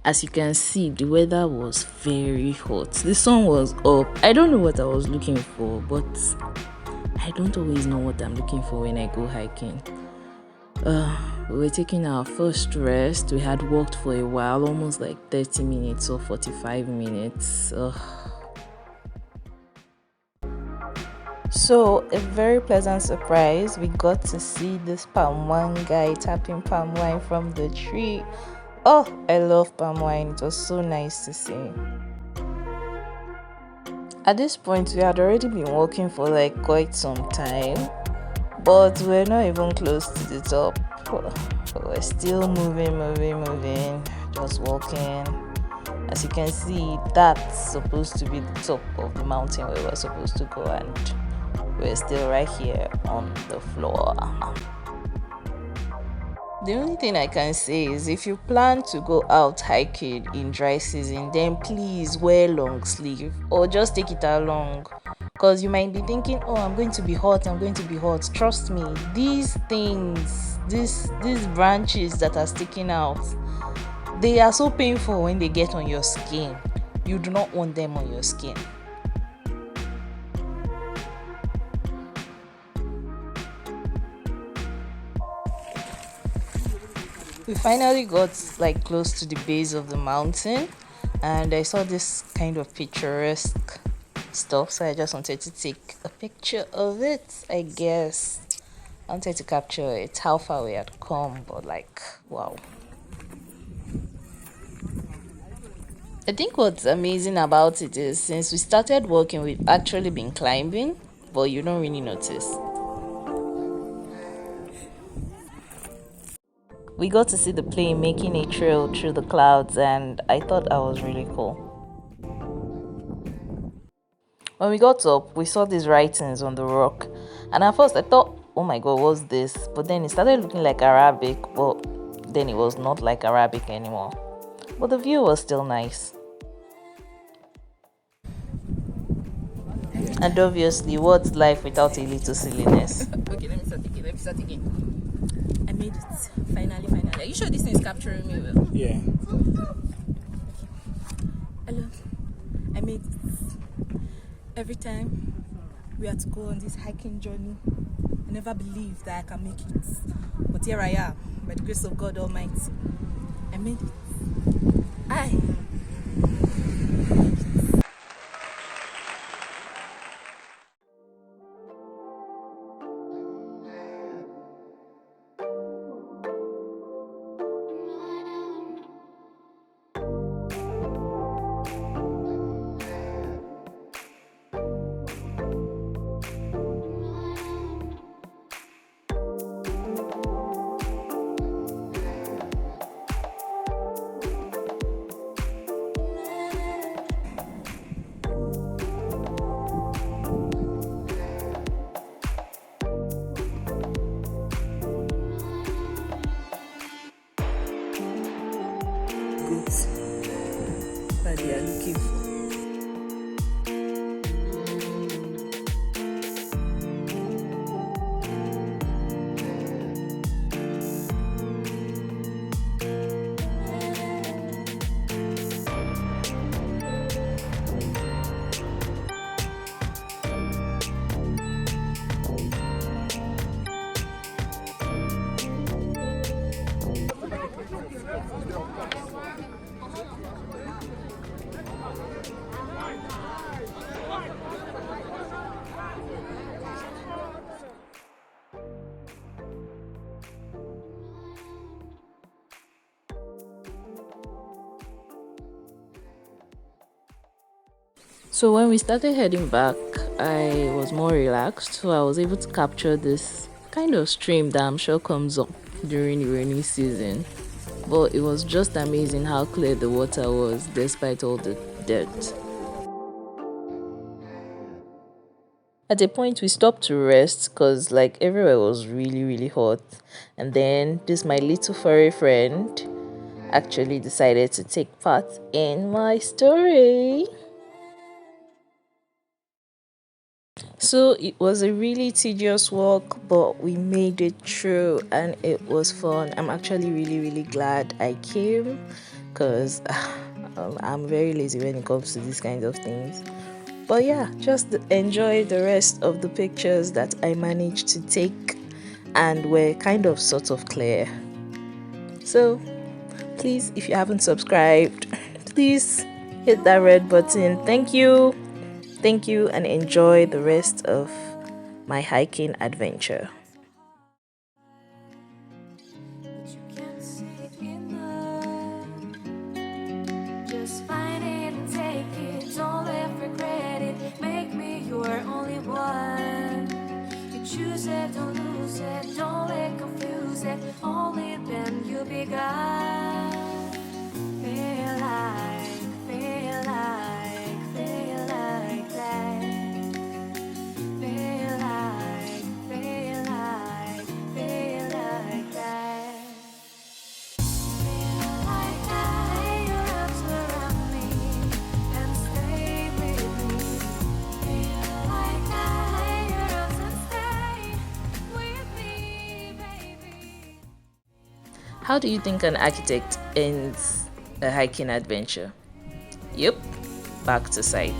As you can see, the weather was very hot. The sun was up. I don't know what I was looking for, but I don't always know what I'm looking for when I go hiking. We were taking our first rest. We had walked for a while, almost like 30 minutes or 45 minutes. So, a very pleasant surprise. We got to see this palm wine guy tapping palm wine from the tree. Oh, I love palm wine. It was so nice to see. At this point, we had already been walking for like quite some time, but we're not even close to the top. We're still moving, just walking. As you can see, that's supposed to be the top of the mountain where we're supposed to go, and we're still right here on the floor. The only thing I can say is if you plan to go out hiking in dry season, then please wear long sleeve or just take it along, because you might be thinking, oh, I'm going to be hot. Trust me, these things, these branches that are sticking out, they are so painful when they get on your skin. You do not want them on your skin. We finally got like close to the base of the mountain, and I saw this kind of picturesque stuff, so I just wanted to take a picture of it. I guess I wanted to capture it, how far we had come, but like, wow. I think what's amazing about it is since we started walking, we've actually been climbing, but you don't really notice. We got to see the plane making a trail through the clouds, and I thought that was really cool. When we got up, we saw these writings on the rock, and at first I thought, oh my god, what's this? But then it started looking like Arabic, but then it was not like Arabic anymore. But the view was still nice. And obviously, what's life without a little silliness? Okay, let me start again. I made it. Finally. Are you sure this thing is capturing me well? Yeah. Hello. I made it. Every time we had to go on this hiking journey, I never believed that I can make it. But here I am, by the grace of God Almighty. I made it. I Goods that they are looking for. So when we started heading back, I was more relaxed, so I was able to capture this kind of stream that I'm sure comes up during the rainy season. But it was just amazing how clear the water was despite all the dirt. At a point we stopped to rest because like everywhere was really hot, and then this my little furry friend actually decided to take part in my story. So it was a really tedious walk, but we made it through and it was fun. I'm actually really glad I came. because I'm very lazy when it comes to these kinds of things. But yeah, just enjoy the rest of the pictures that I managed to take and were kind of sort of clear. So please, if you haven't subscribed, please hit that red button. Thank you. Thank you, and enjoy the rest of my hiking adventure. Just find it and take it, don't let regret it. Make me your only one. You choose it, don't lose it, don't let confuse it. Only then you'll be God. Feel like, feel like, feel like that. Feel like, feel like, feel like that. Feel like that. Lay your arms around me and stay with me. Feel like that. Lay your arms and stay with me, baby. How do you think an architect ends a hiking adventure? Yep, back to site.